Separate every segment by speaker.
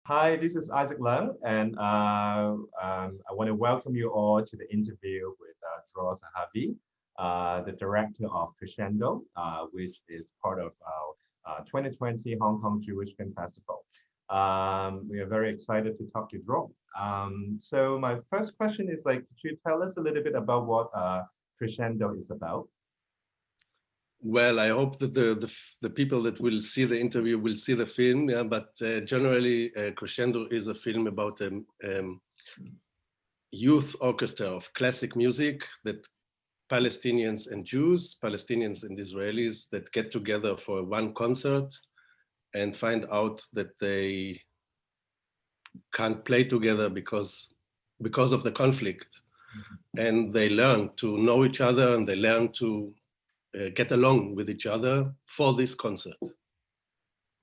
Speaker 1: Hi, this is Isaac Leung, and I want to welcome you all to the interview with Dror Zahavi, the director of Crescendo, which is part of our 2020 Hong Kong Jewish Film Festival. We are very excited to talk to Dror. So my first question is like, could you tell us a little bit about what Crescendo is about?
Speaker 2: Well, I hope that the people that will see the interview will see the film. Yeah, but generally, Crescendo is a film about a youth orchestra of classic music that Palestinians and Jews, Palestinians and Israelis that get together for one concert and find out that they can't play together because of the conflict. And they learn to know each other and they learn to get along with each other for this concert.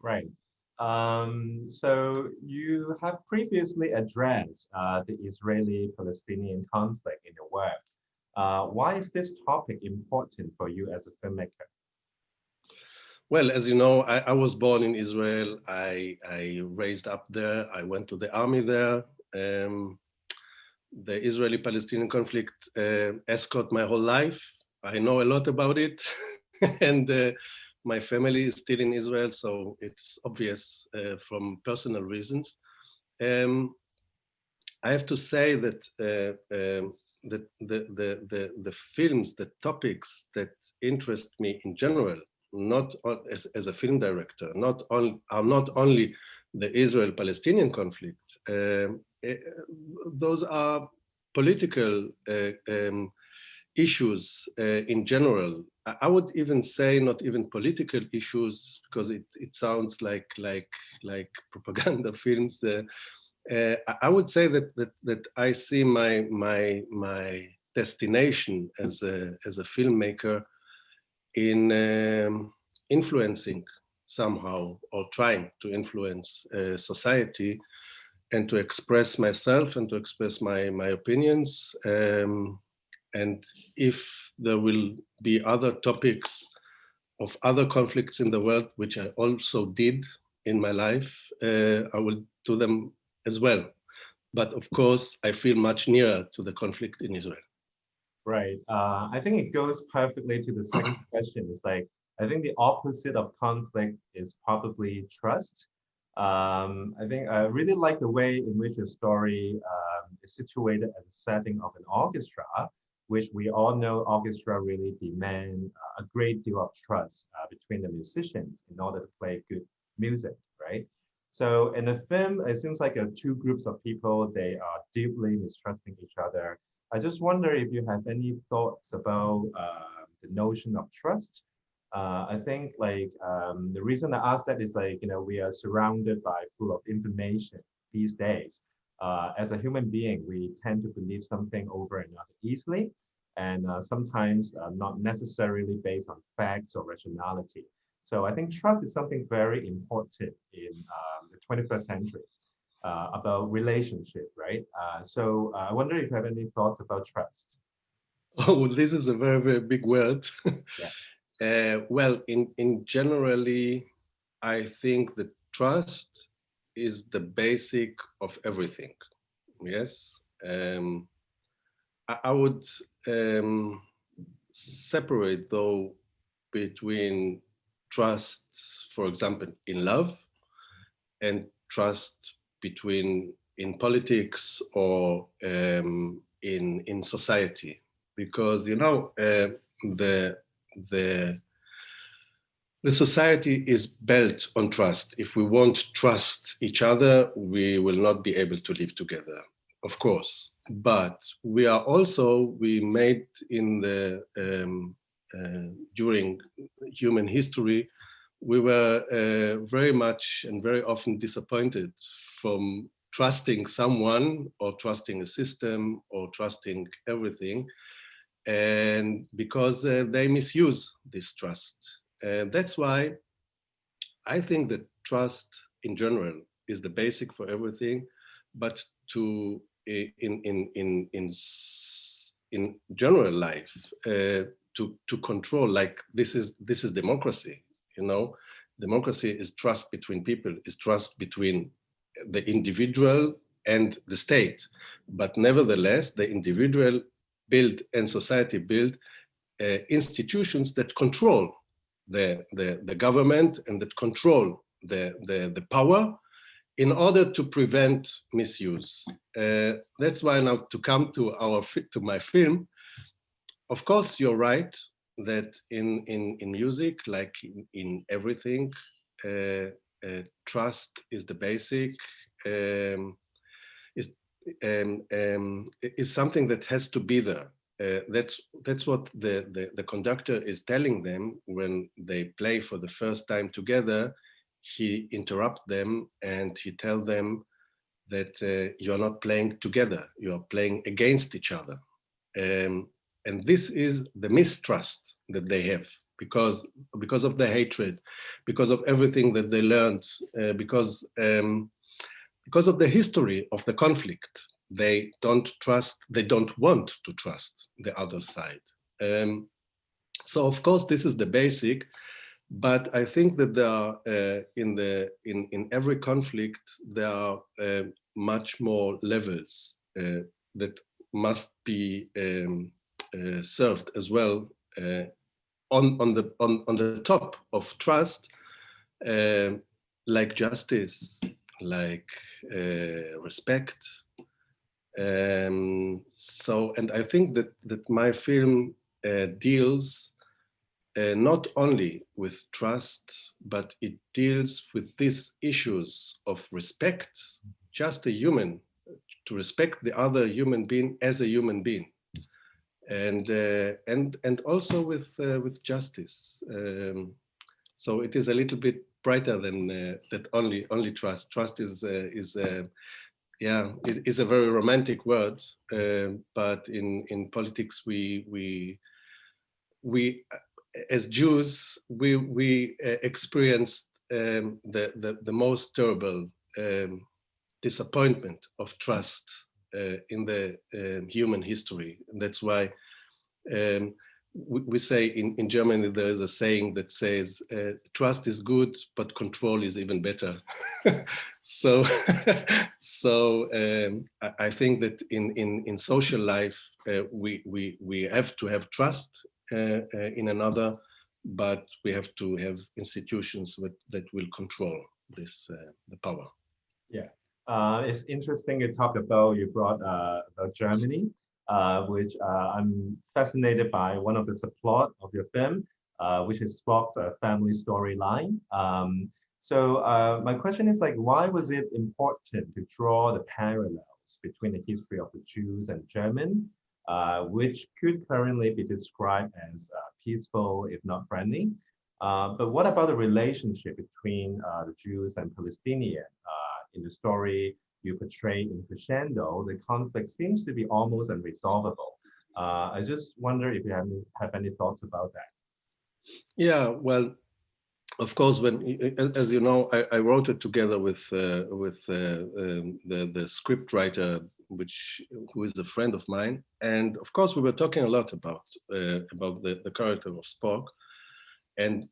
Speaker 1: Right. So you have previously addressed the Israeli-Palestinian conflict in your work. Why is this topic important for you as a filmmaker?
Speaker 2: Well, as you know, I was born in Israel. I raised up there. I went to the army there. The Israeli-Palestinian conflict escort my whole life. I know a lot about it. and my family is still in Israel, so it's obvious from personal reasons. I have to say that the films, the topics that interest me in general, not as a film director, are not only the Israel-Palestinian conflict. Those are political issues in general. I would even say not even political issues because it sounds like propaganda films. I would say that I see my destination as a filmmaker in influencing somehow or trying to influence society and to express myself and to express my opinions. And if there will be other topics of other conflicts in the world, which I also did in my life, I will do them as well. But of course, I feel much nearer to the conflict in Israel.
Speaker 1: Right. I think it goes perfectly to the second question. It's like, I think the opposite of conflict is probably trust. I think I really like the way in which your story is situated as a setting of an orchestra, which we all know orchestra really demand a great deal of trust between the musicians in order to play good music, right? So in the film, it seems like two groups of people, they are deeply mistrusting each other. I just wonder if you have any thoughts about the notion of trust. I think the reason I ask that is we are surrounded by full of information these days. As a human being, we tend to believe something over another easily, and sometimes not necessarily based on facts or rationality. So I think trust is something very important in the 21st century about relationship, right? So I wonder if you have any thoughts about trust.
Speaker 2: Oh, this is a very, very big word.
Speaker 1: Yeah.
Speaker 2: Well, in generally, I think that trust is the basic of everything. Yes. I would separate though between trust, for example, in love and trust between in politics or in society, because the the the society is built on trust. If we won't trust each other, we will not be able to live together, of course. But we made in the during human history, we were very much and very often disappointed from trusting someone or trusting a system or trusting everything, and because they misuse this trust. And that's why I think that trust in general is the basic for everything, but to in general life to control, like this is democracy. Democracy is trust between people, is trust between the individual and the state. But nevertheless, the individual build and society build institutions that control the government and that control the power in order to prevent misuse. That's why now to come to my film, of course, you're right that in music, like in everything, trust is the basic, is something that has to be there. That's what the conductor is telling them when they play for the first time together. He interrupts them and he tells them that you're not playing together, you're playing against each other. And this is the mistrust that they have because of the hatred, because of everything that they learned, because of the history of the conflict. They don't trust, they don't want to trust the other side. So of course, this is the basic, but I think that there are, in every conflict, there are much more levels that must be served as well on the top of trust, like justice, like respect. So, and I think that my film deals not only with trust, but it deals with these issues of respect, just a human, to respect the other human being as a human being, and also with justice. So it is a little bit brighter than that only trust. Trust is yeah, is a very romantic word, but in politics we as Jews we experienced the most terrible disappointment of trust in the human history. And that's why we say in Germany there is a saying that says trust is good, but control is even better. So I think that in social life we have to have trust in another, but we have to have institutions that will control this the power.
Speaker 1: Yeah, it's interesting you talk about, you brought about Germany, which I'm fascinated by one of the subplot of your film, which is Spock's family storyline. So my question is like, why was it important to draw the parallels between the history of the Jews and German, which could currently be described as peaceful, if not friendly? But what about the relationship between the Jews and Palestinian? In the story you portray in Crescendo, the conflict seems to be almost unresolvable. I just wonder if you have any thoughts about that.
Speaker 2: Yeah, well, of course, as you know, I wrote it together with the script writer, who is a friend of mine, and of course we were talking a lot about the character of Spock, and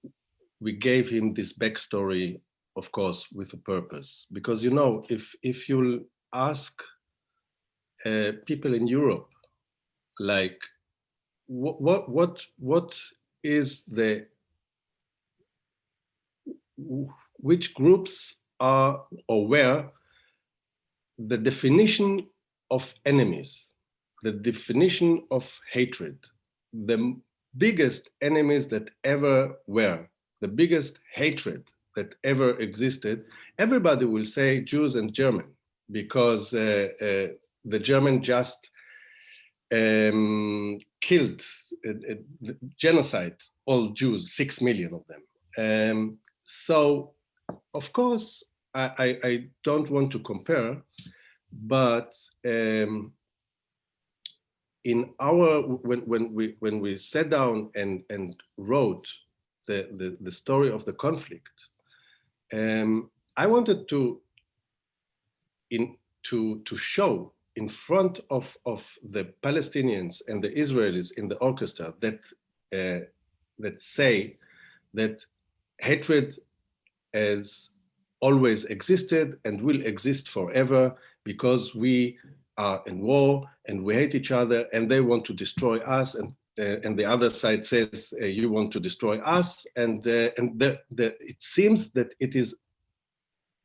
Speaker 2: we gave him this backstory, of course, with a purpose, because you know, if you'll ask people in Europe, like what is which groups are or were the definition of enemies, the definition of hatred, the biggest enemies that ever were, the biggest hatred that ever existed, everybody will say Jews and German, because the German just killed, genocide all Jews, 6 million of them. So, of course, I don't want to compare, but in our when we sat down and wrote the story of the conflict, I wanted to show in front of the Palestinians and the Israelis in the orchestra that say that hatred as always existed and will exist forever because we are in war and we hate each other and they want to destroy us, and the other side says you want to destroy us, and it seems that it is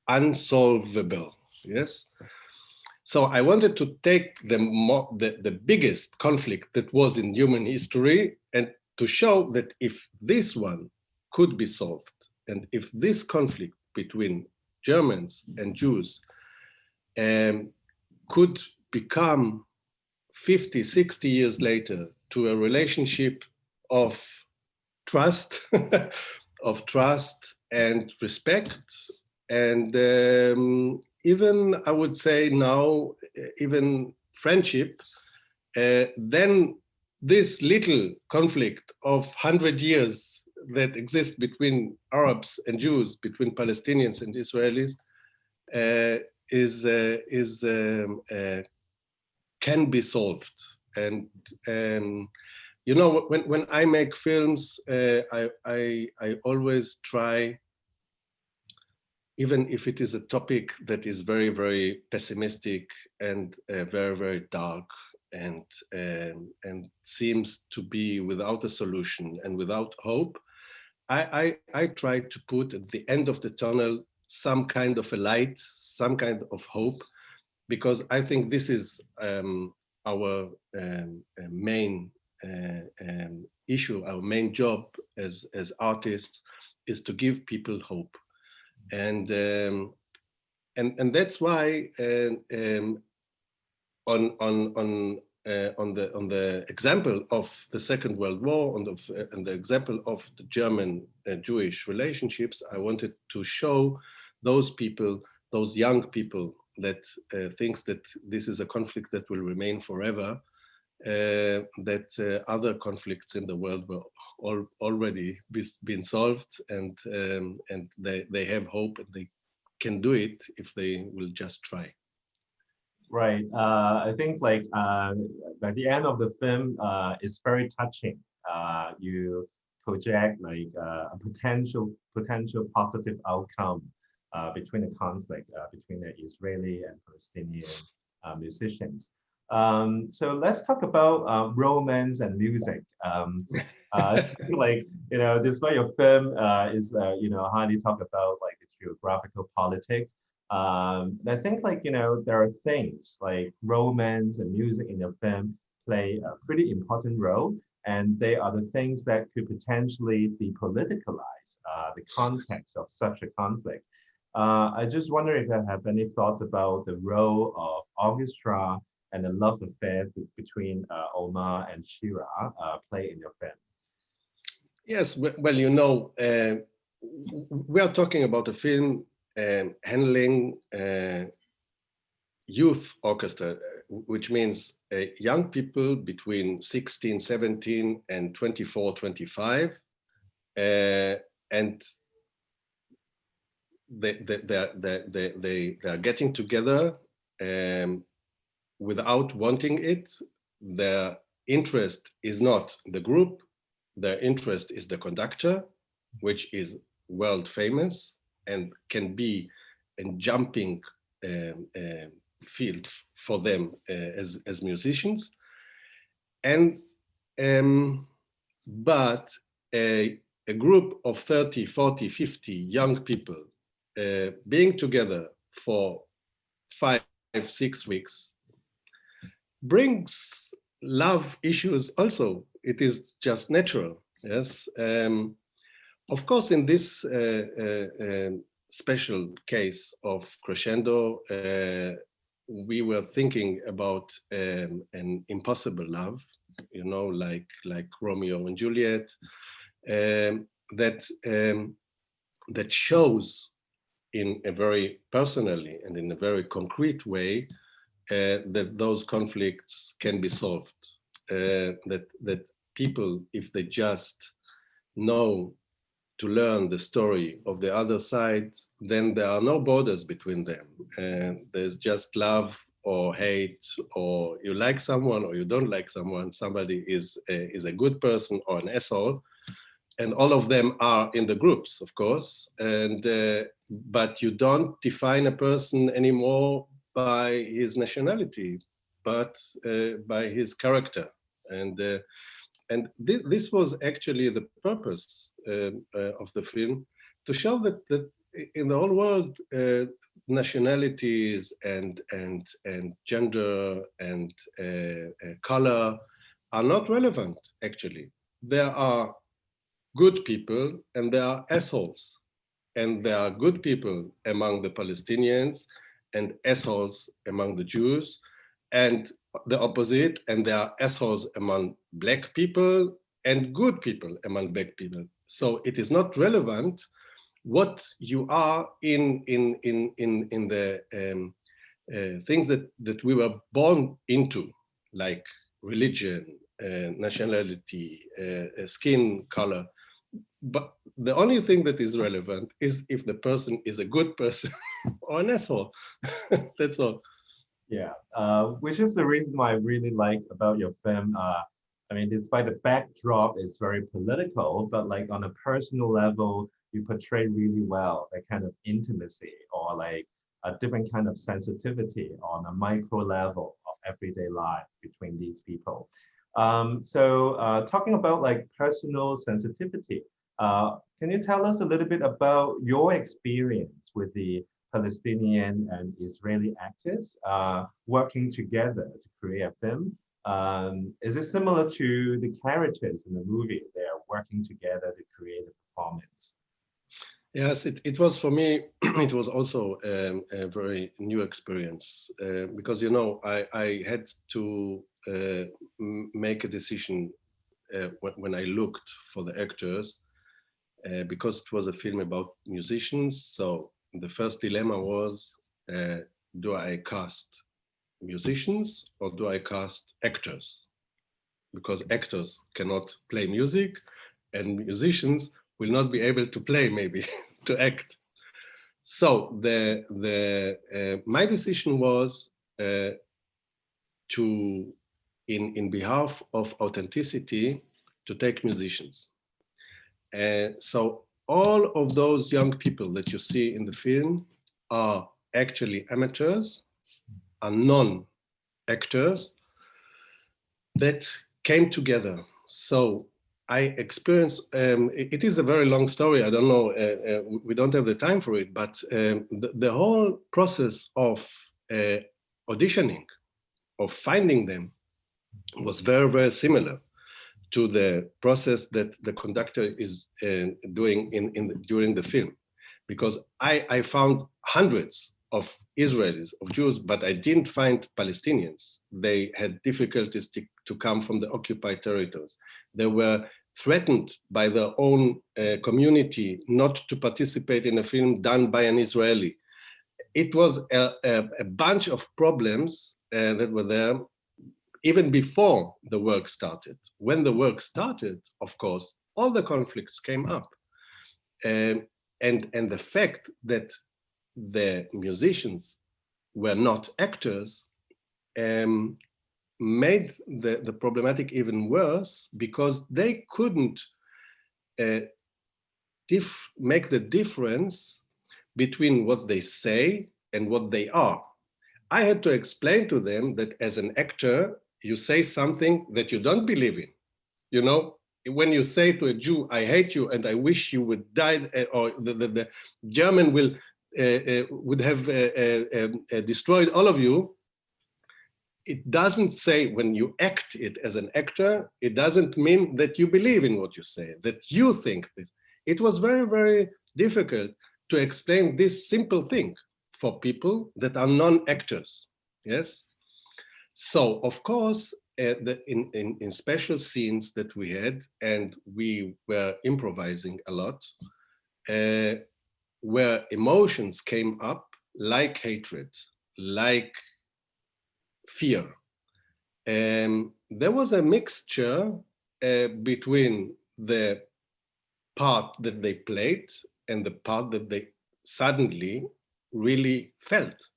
Speaker 2: unsolvable. Yes. So I wanted to take the biggest conflict that was in human history and to show that if this one could be solved, and if this conflict between Germans and Jews could become 50, 60 years later to a relationship of trust, of trust and respect, and even I would say now, even friendship, then this little conflict of 100 years that exists between Arabs and Jews, between Palestinians and Israelis, can be solved. And you know, when I make films, I always try, even if it is a topic that is very, very pessimistic and very, very dark and seems to be without a solution and without hope, I try to put at the end of the tunnel some kind of a light, some kind of hope, because I think this is our main issue, our main job as artists, is to give people hope. And that's why on the example of the Second World War, on the example of the German Jewish relationships, I wanted to show those people, those young people that thinks that this is a conflict that will remain forever, that other conflicts in the world were already been solved, and they have hope and they can do it if they will just try.
Speaker 1: Right. I think like by the end of the film, it's very touching. You project like a potential positive outcome between the conflict between the Israeli and Palestinian musicians. So let's talk about romance and music. Like, you know, despite your film is, you know, highly talk about like the geographical politics. I think like, you know, there are things like romance and music in your film play a pretty important role. And they are the things that could potentially depoliticalize the context of such a conflict. I just wonder if you have any thoughts about the role of orchestra and the love affair between Omar and Shira play in your film.
Speaker 2: Yes, well, you know, we are talking about a film handling youth orchestra, which means young people between 16, 17 and 24, 25. And they are getting together without wanting it. Their interest is not the group, their interest is the conductor, which is world famous and can be a jumping field for them as musicians. And but a group of 30, 40, 50 young people being together for 5, 6 weeks brings love issues also. It is just natural, yes. Of course, in this special case of Crescendo, we were thinking about an impossible love, you know, like Romeo and Juliet, that shows in a very personally and in a very concrete way that those conflicts can be solved. That people, if they just know to learn the story of the other side, then there are no borders between them. And there's just love or hate, or you like someone or you don't like someone. Somebody is a good person or an asshole. And all of them are in the groups, of course. And but you don't define a person anymore by his nationality, but by his character. And this was actually the purpose of the film, to show that in the whole world, nationalities and gender and color are not relevant, actually. There are good people and there are assholes. And there are good people among the Palestinians and assholes among the Jews, and the opposite, and there are assholes among black people and good people among black people. So it is not relevant what you are in the things that we were born into, like religion, nationality, skin color. But the only thing that is relevant is if the person is a good person or an asshole. That's all.
Speaker 1: Yeah, which is the reason why I really like about your film. I mean, despite the backdrop is very political, but like on a personal level, you portray really well that kind of intimacy or like a different kind of sensitivity on a micro level of everyday life between these people. Talking about like personal sensitivity, can you tell us a little bit about your experience with the Palestinian and Israeli actors working together to create a film? Is it similar to the characters in the movie? They are working together to create a performance.
Speaker 2: Yes, it was for me, it was also a very new experience because, you know, I had to make a decision when I looked for the actors because it was a film about musicians. So the first dilemma was, do I cast musicians or do I cast actors? Because actors cannot play music and musicians will not be able to play, maybe to act. So my decision was to, in behalf of authenticity, to take musicians. So all of those young people that you see in the film are actually amateurs, are non-actors that came together. So I experienced, it is a very long story, I don't know, we don't have the time for it, but the whole process of auditioning, of finding them, was very, very similar to the process that the conductor is doing during the film. Because I found hundreds of Israelis, of Jews, but I didn't find Palestinians. They had difficulties to come from the occupied territories. They were threatened by their own community not to participate in a film done by an Israeli. It was a bunch of problems that were there even before the work started. When the work started, of course, all the conflicts came up. And the fact that the musicians were not actors made the problematic even worse, because they couldn't make the difference between what they say and what they are. I had to explain to them that as an actor, you say something that you don't believe in. You know, when you say to a Jew, I hate you and I wish you would die, or the German would have destroyed all of you, it doesn't say, when you act it as an actor, it doesn't mean that you believe in what you say, that you think this. It was very, very difficult to explain this simple thing for people that are non-actors, yes? So, of course, in special scenes that we had, and we were improvising a lot, where emotions came up like hatred, like fear. There was a mixture between the part that they played and the part that they suddenly really felt.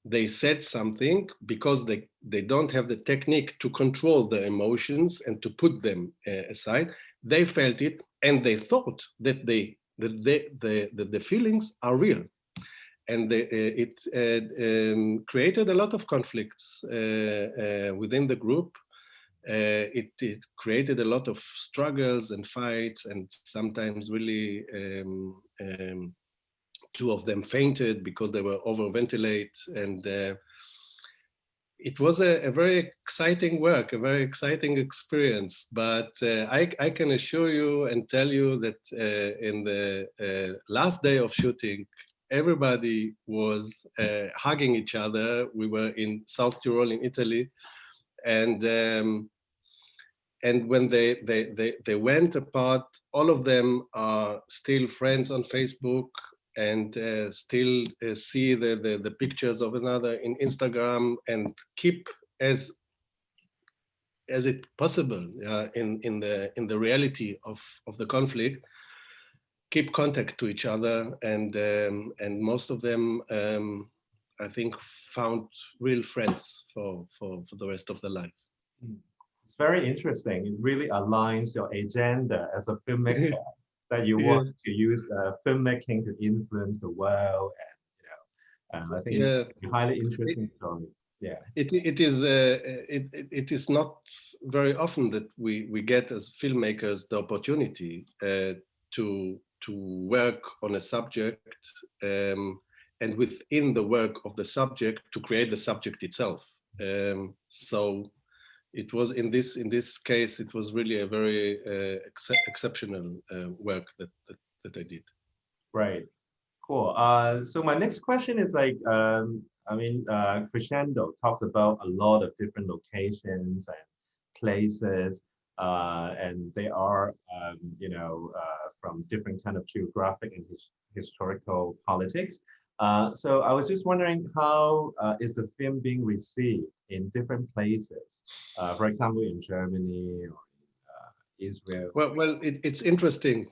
Speaker 2: They said something because they don't have the technique to control the emotions and to put them aside. They felt it and they thought that they the feelings are real. And it created a lot of conflicts within the group. It created a lot of struggles and fights, and sometimes really two of them fainted because they were overventilate. And it was a very exciting work, a very exciting experience. But I can assure you and tell you that in the last day of shooting, everybody was hugging each other. We were in South Tyrol in Italy, and when they went apart, all of them are still friends on Facebook, and still see the pictures of another in Instagram, and keep as it possible in the reality of the conflict, keep contact to each other. And most of them I think found real friends for the rest of their life.
Speaker 1: It's very interesting. It really aligns your agenda as a filmmaker that you
Speaker 2: Yeah.
Speaker 1: want to use filmmaking to influence the world, and I think it's
Speaker 2: Yeah.
Speaker 1: a highly interesting story. Yeah.
Speaker 2: It is not very often that we get as filmmakers the opportunity to work on a subject, and within the work of the subject to create the subject itself. So it was in this case, it was really a very exceptional work that I did.
Speaker 1: Right. Cool. So my next question is like, Crescendo talks about a lot of different locations and places, and they are, from different kind of geographic and historical politics. So I was just wondering, how is the film being received in different places? For example, in Germany or Israel.
Speaker 2: Well, it's interesting.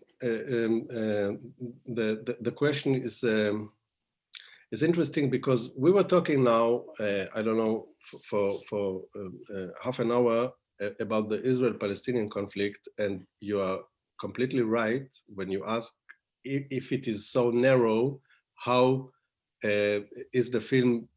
Speaker 2: The question is interesting because we were talking now, I don't know, for half an hour about the Israel-Palestinian conflict, and you are completely right when you ask if it is so narrow, how is the film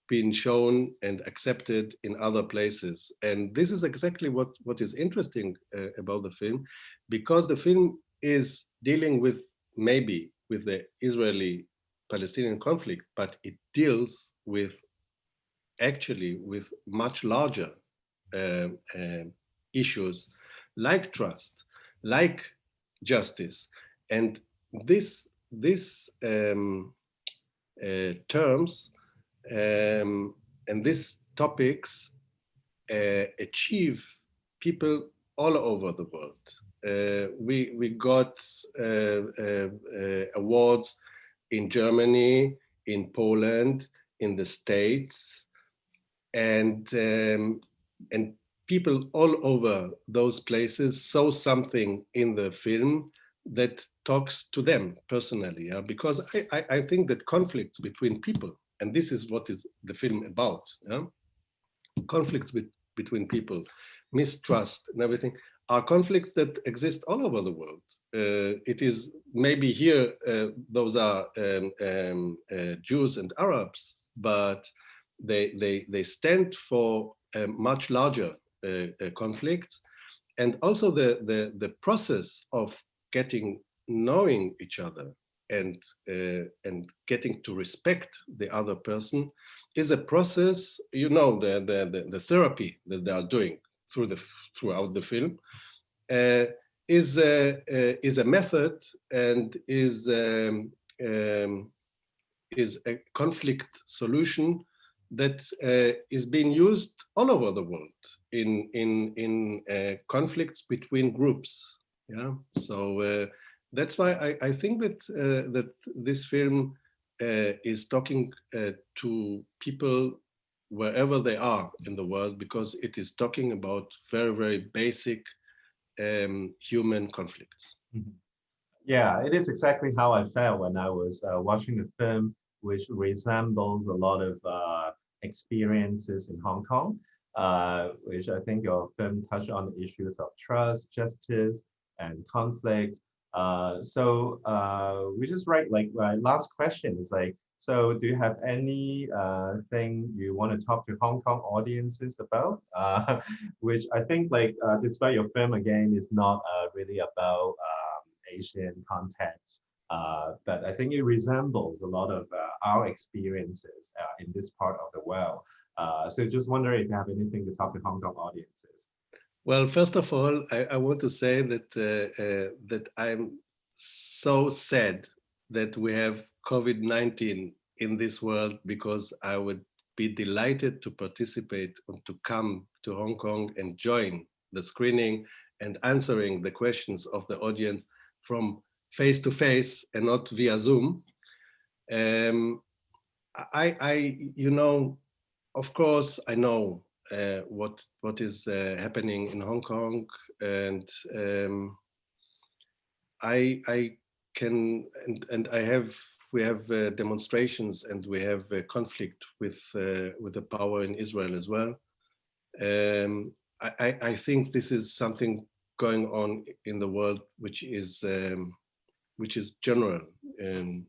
Speaker 2: being shown and accepted in other places? And this is exactly what is interesting about the film, because the film is dealing with maybe with the Israeli Palestinian conflict, but it deals with actually with much larger uh, uh, issues like trust, like justice, and this terms and these topics achieve people all over the world. We got awards in Germany, in Poland, in the States, and people all over those places saw something in the film that talks to them personally. Because I think that conflicts between people, and this is what is the film about, conflicts between people, mistrust and everything, are conflicts that exist all over the world. It is maybe here, those are Jews and Arabs, but they stand for much larger conflicts. And also the process of getting knowing each other and getting to respect the other person is a process. The therapy that they are doing throughout the film uh, is a method, and is a conflict solution that is being used all over the world in conflicts between groups. Yeah, so that's why I think that this film is talking to people wherever they are in the world, because it is talking about very, very basic human conflicts.
Speaker 1: Mhm. Yeah, it is exactly how I felt when I was watching a film which resembles a lot of experiences in Hong Kong, which I think your film touched on the issues of trust, justice, and conflicts. We just write like last question is like, so do you have any thing you want to talk to Hong Kong audiences about? Which I think like despite your film again is not really about Asian context, but I think it resembles a lot of our experiences in this part of the world. So just wondering if you have anything to talk to Hong Kong audiences.
Speaker 2: Well, first of all, I want to say that that I'm so sad that we have COVID-19 in this world, because I would be delighted to participate and to come to Hong Kong and join the screening and answering the questions of the audience from face to face and not via Zoom. Um, you know, of course, I know what is happening in Hong Kong, and I can and I have we have demonstrations, and we have conflict with the power in Israel as well. Um, I think this is something going on in the world which is general, and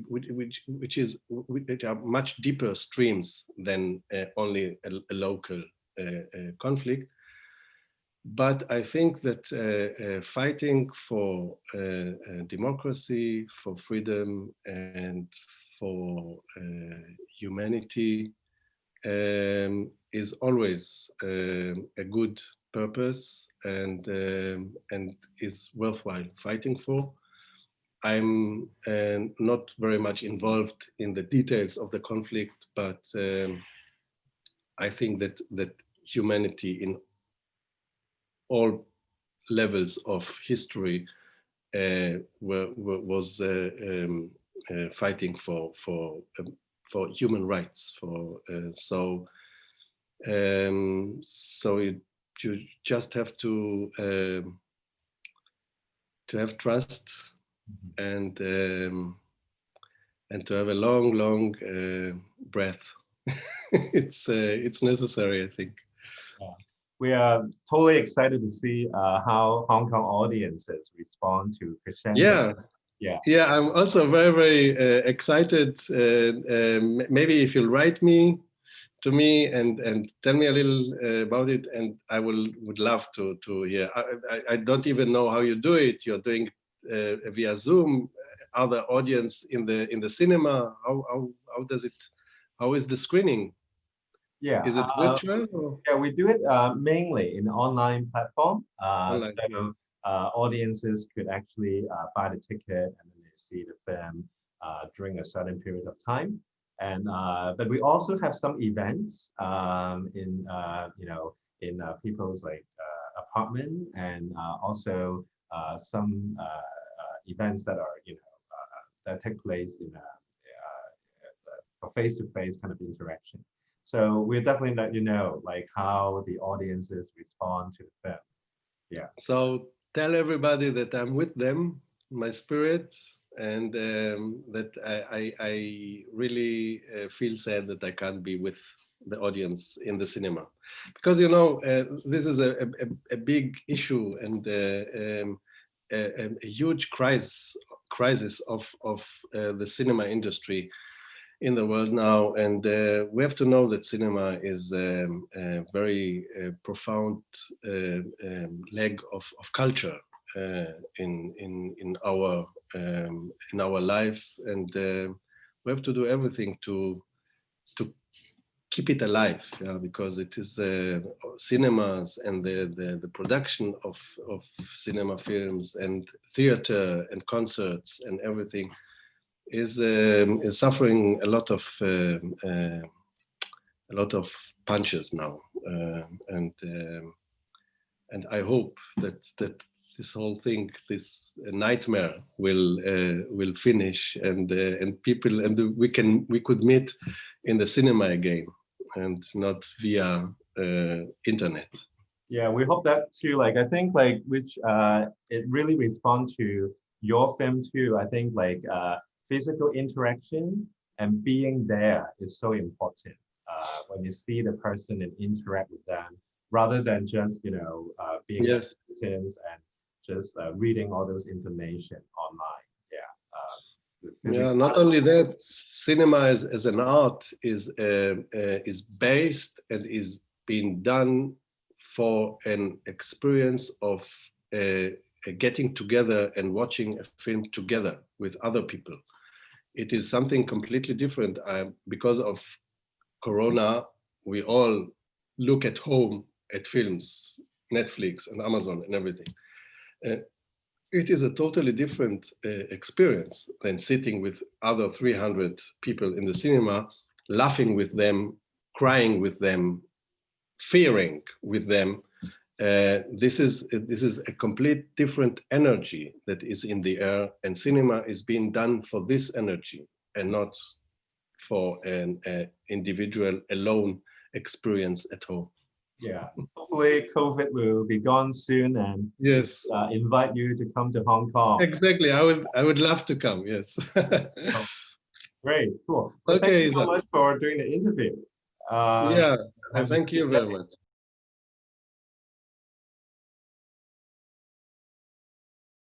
Speaker 2: which are much deeper streams than only a local conflict. But I think that fighting for democracy, for freedom, and for humanity is always a good purpose, and is worthwhile fighting for. I'm not very much involved in the details of the conflict, but I think that humanity in all levels of history was fighting for human rights. So you just have to have trust, and to have a long breath. It's necessary, I think.
Speaker 1: Yeah. We are totally excited to see how Hong Kong audiences respond to Crescendo.
Speaker 2: Yeah.
Speaker 1: Yeah.
Speaker 2: Yeah, I'm also very excited. Maybe if you'll write to me and tell me a little about it, and I would love to hear. I don't even know how you do it. You're doing via Zoom. Are the audience in the cinema? How does it? How is the screening?
Speaker 1: Yeah.
Speaker 2: Is it virtual or
Speaker 1: Yeah, we do it mainly in online platform.
Speaker 2: online?
Speaker 1: So audiences could actually buy the ticket and then they see the film during a certain period of time. And but we also have some events in people's like apartment, and also some events that are that take place in a face-to-face kind of interaction. So we'll definitely let you know like how the audiences respond to the film. Yeah.
Speaker 2: So tell everybody that I'm with them, my spirit, and that I really feel sad that I can't be with the audience in the cinema, because this is a big issue, and a huge crisis of the cinema industry in the world now, and we have to know that cinema is a very profound leg of culture in our life, and we have to do everything to keep it alive, because it is cinemas and the production of cinema films and theater and concerts and everything is suffering a lot of punches now, and I hope that this whole thing, this nightmare, will finish, and people, and we could meet in the cinema again, and not via internet.
Speaker 1: Yeah, we hope that too. Like I think like which it really responds to your film too. I think like physical interaction and being there is so important. When you see the person and interact with them, rather than just being at
Speaker 2: Yes.
Speaker 1: a distance and just reading all those information online. Yeah.
Speaker 2: Yeah, not only that, cinema as an art is based and is being done for an experience of getting together and watching a film together with other people. It is something completely different. Because of Corona, we all look at home at films, Netflix and Amazon and everything. It is a totally different experience than sitting with other 300 people in the cinema, laughing with them, crying with them, fearing with them. This is a complete different energy that is in the air, and cinema is being done for this energy and not for an individual alone experience at home.
Speaker 1: Yeah, hopefully COVID will be gone soon, and
Speaker 2: yes,
Speaker 1: invite you to come to Hong Kong.
Speaker 2: Exactly, I would love to come. Yes.
Speaker 1: Oh, great, cool. Well,
Speaker 2: Okay,
Speaker 1: thank you so much for doing the interview.
Speaker 2: Yeah, thank you very much.